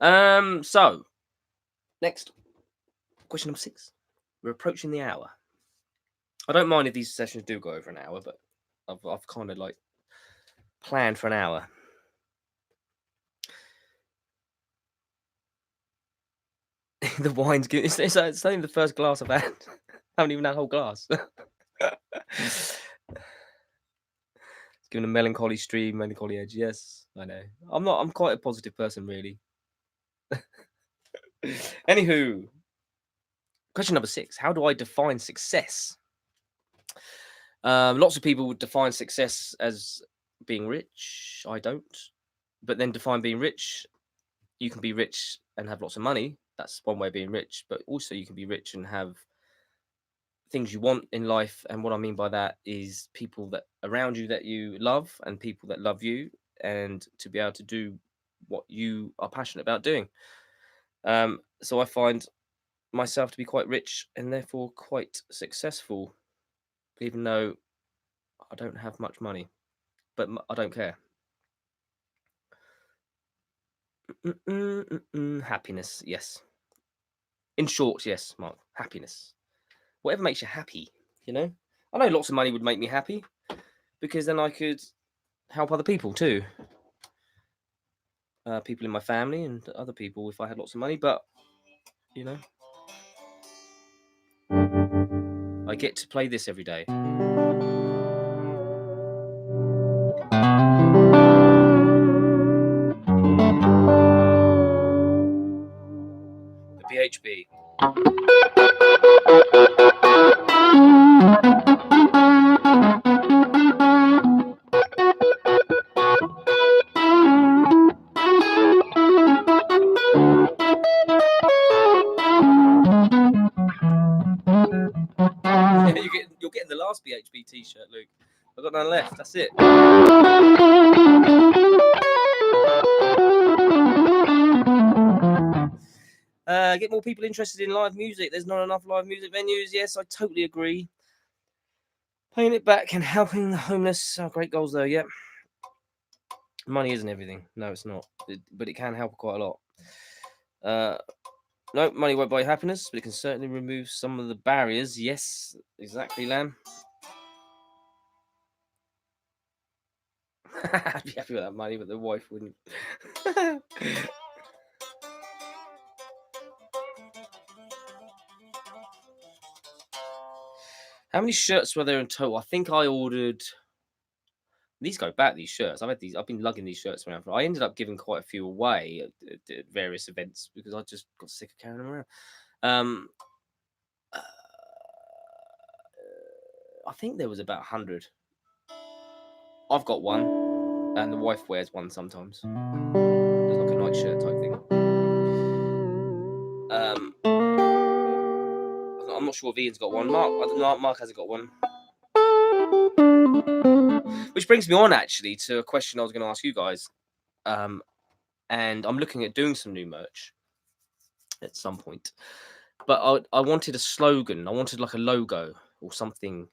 So next question number 6. We're approaching the hour. I don't mind if these sessions do go over an hour, but I've kind of like planned for an hour. The wine's good. It's only the first glass I've had. I haven't even had a whole glass. It's given a melancholy stream, melancholy edge. Yes, I know. I'm quite a positive person, really. Anywho, question number 6. How do I define success? Lots of people would define success as being rich. I don't. But then define being rich. You can be rich and have lots of money. That's one way of being rich. But also you can be rich and have things you want in life. And what I mean by that is people that around you that you love and people that love you, and to be able to do what you are passionate about doing. So I find myself to be quite rich and therefore quite successful, even though I don't have much money, but I don't care. Happiness, yes. In short, yes, Mark. Happiness. Whatever makes you happy, you know? I know lots of money would make me happy because then I could help other people too. People in my family and other people if I had lots of money, but, you know, I get to play this every day. The PHB. You're getting the last BHB t-shirt, Luke. I've got none left. That's it. Get more people interested in live music. There's not enough live music venues. Yes, I totally agree. Paying it back and helping the homeless. Great goals, though. Yep. Money isn't everything. No, it's not. But it can help quite a lot. No, money won't buy happiness, but it can certainly remove some of the barriers. Yes, exactly, Lamb. I'd be happy with that money, but the wife wouldn't. How many shirts were there in total? I think I ordered. These go back. These shirts. I've been lugging these shirts around. I ended up giving quite a few away at various events because I just got sick of carrying them around. I think there was about 100. I've got one, and the wife wears one sometimes. It's like a nightshirt type thing. I'm not sure if Ian's got one. Mark hasn't got one. Which brings me on actually to a question I was going to ask you guys. And I'm looking at doing some new merch at some point. But I wanted a slogan. I wanted like a logo or something.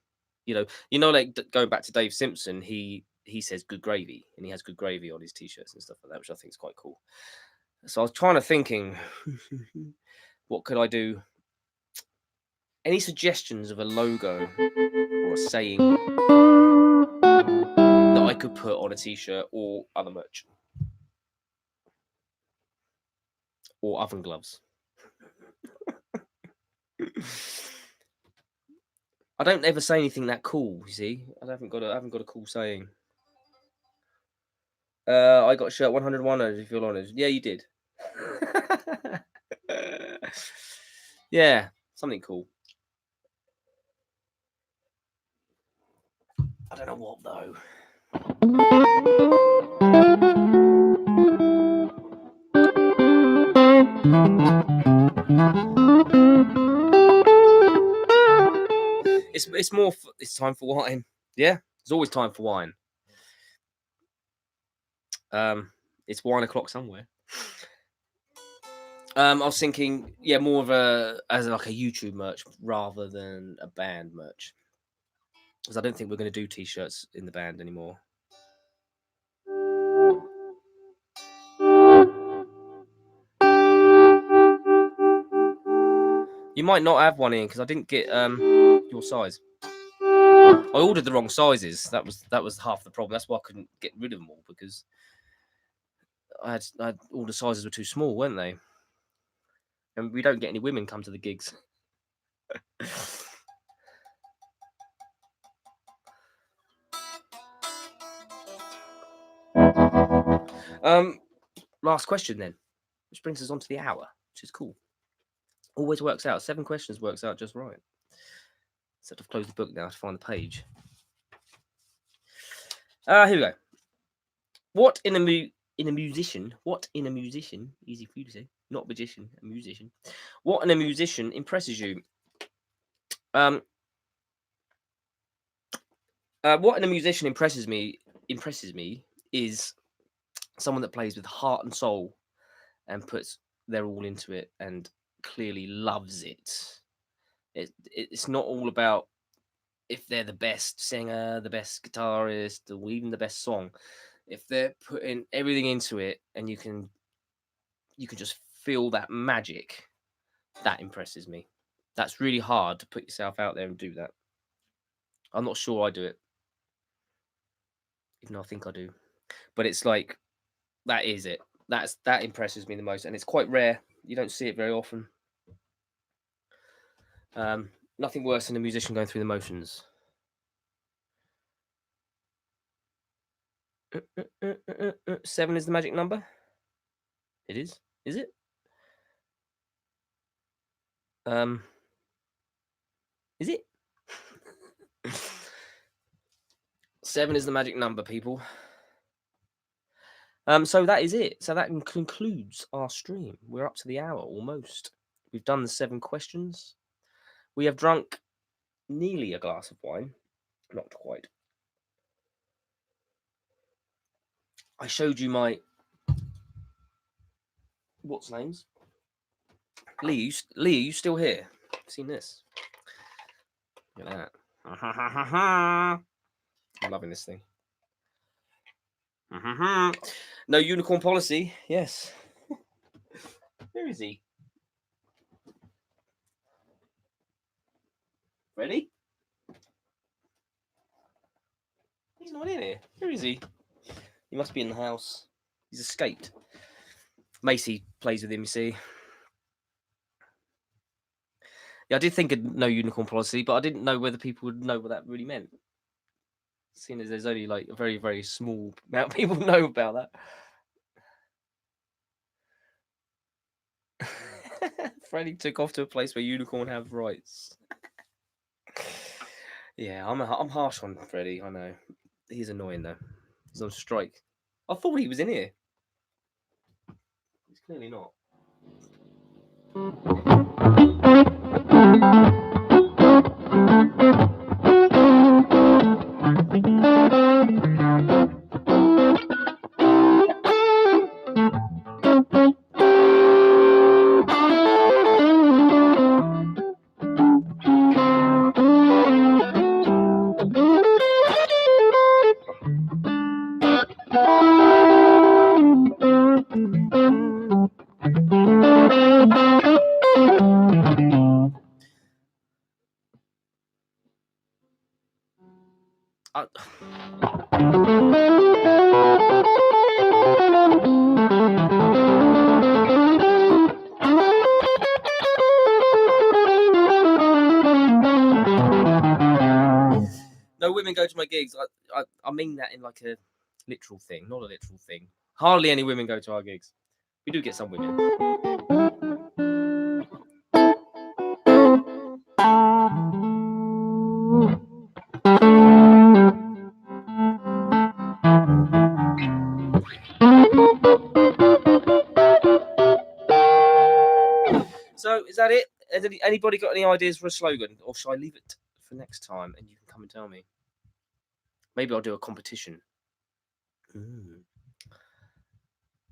You know, like going back to Dave Simpson, he says good gravy, and he has good gravy on his t-shirts and stuff like that, which I think is quite cool. So I was thinking, what could I do? Any suggestions of a logo or a saying that I could put on a t-shirt or other merch? Or oven gloves. I don't ever say anything that cool, you see. I haven't got a cool saying. I got a shirt 101, if you're honest. Yeah, you did. Yeah, something cool. I don't know what though. It's time for wine. Yeah, There's always time for wine. It's wine o'clock somewhere. I was thinking, yeah, more of as like a YouTube merch rather than a band merch, because I don't think we're going to do t-shirts in the band anymore. You might not have one in because I didn't get your size. I ordered the wrong sizes. That was half the problem. That's why I couldn't get rid of them all, because I had all the sizes were too small, weren't they? And we don't get any women come to the gigs. Last question then, which brings us on to the hour, which is cool. Always works out. 7 questions works out just right. So I've closed the book now to find the page. Here we go. What in a musician? Easy for you to say. Not magician, a musician. What in a musician impresses you? What in a musician impresses me is someone that plays with heart and soul and puts their all into it and clearly loves it. It's not all about if they're the best singer, the best guitarist, or even the best song. If they're putting everything into it and you can just feel that magic, that impresses me. That's really hard to put yourself out there and do that. I'm not sure I do it, even though I think I do. But it's like, that is it. That impresses me the most, and it's quite rare. You don't see it very often. Nothing worse than a musician going through the motions. Seven is the magic number. It is. Is it? Is it? 7 is the magic number, people. So that is it. So that concludes our stream. We're up to the hour almost. We've done the 7 questions. We have drunk nearly a glass of wine. Not quite. I showed you my what's names. Lee, are you still here? Seen this? Look at that. I'm loving this thing. No unicorn policy. Yes. Where is he? Ready? He's not in here. Where is he? He must be in the house. He's escaped. Macy plays with him, you see. Yeah, I did think of no unicorn policy, but I didn't know whether people would know what that really meant. Seeing as there's only like a very, very small amount of people know about that. Freddie took off to a place where unicorn have rights. Yeah, I'm harsh on Freddie. I know. He's annoying though. He's on strike. I thought he was in here. He's clearly not. No women go to my gigs. I mean that in like a literal thing, not a literal thing. Hardly any women go to our gigs. We do get some women. So is that it? Has anybody got any ideas for a slogan, or shall I leave it for next time and you can come and tell me? Maybe I'll do a competition.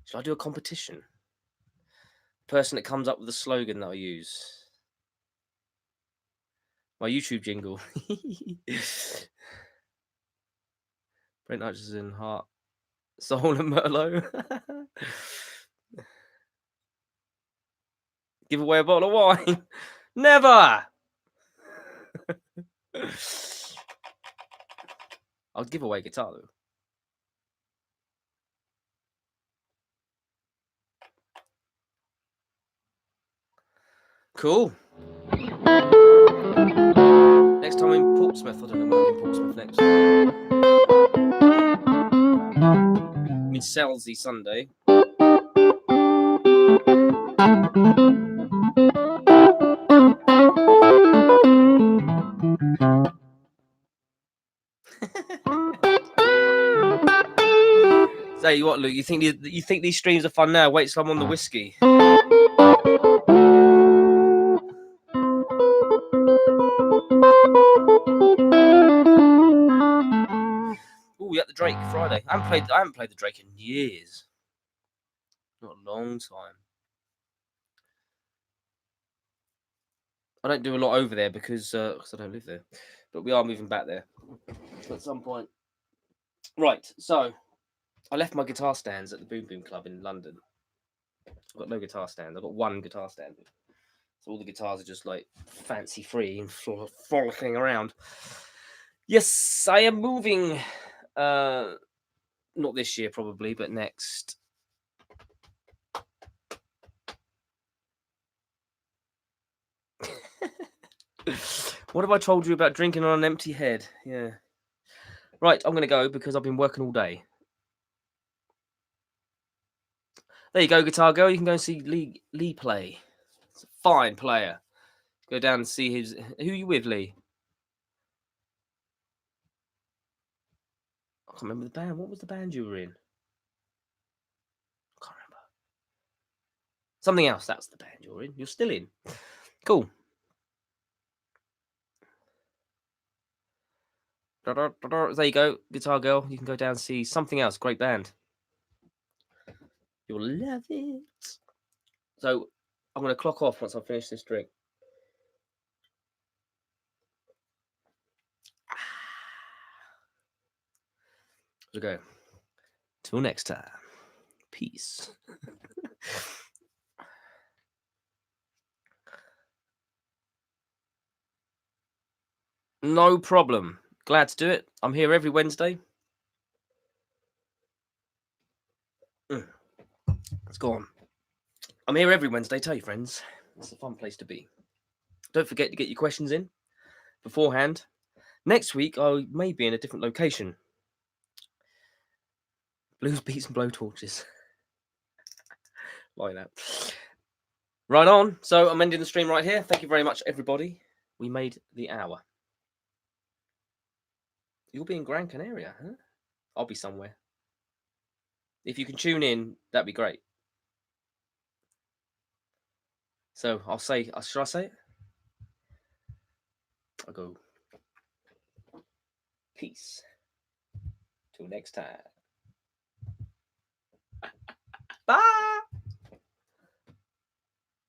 Should I do a competition? Person that comes up with the slogan that I use. My YouTube jingle. Brent Hutchinson, Heart, Soul, and Merlot. Give away a bottle of wine. Never. I'll give away a guitar though. Cool. Next time in Portsmouth. I don't know when I'm in Portsmouth next. I mean, Selsey Sunday. Tell you what, Luke. You think these streams are fun now? Wait till I'm on the whiskey. Oh, we got the Drake Friday. I haven't played the Drake in years. Not a long time. I don't do a lot over there because I don't live there. But we are moving back there at some point. Right, so I left my guitar stands at the Boom Boom Club in London. I've got no guitar stand. I've got one guitar stand. So all the guitars are just like fancy free and frolicking around. Yes, I am moving. Not this year probably, but next. What have I told you about drinking on an empty head? Yeah. Right, I'm going to go because I've been working all day. There you go, Guitar Girl. You can go and see Lee play. It's a fine player. Go down and see his... Who are you with, Lee? I can't remember the band. What was the band you were in? I can't remember. Something else. That's the band you're in. You're still in. Cool. There you go, Guitar Girl. You can go down and see something else. Great band. You'll love it. So I'm going to clock off once I finish this drink. So go. Till next time. Peace. No problem. Glad to do it. I'm here every Wednesday. It's gone. I'm here every Wednesday. Tell your friends. It's a fun place to be. Don't forget to get your questions in beforehand. Next week, I may be in a different location. Blues, beats, and blowtorches. Like that. Right on. So I'm ending the stream right here. Thank you very much, everybody. We made the hour. You'll be in Gran Canaria, huh? I'll be somewhere. If you can tune in, that'd be great. So I'll say, should I say it? I'll go, peace. Till next time.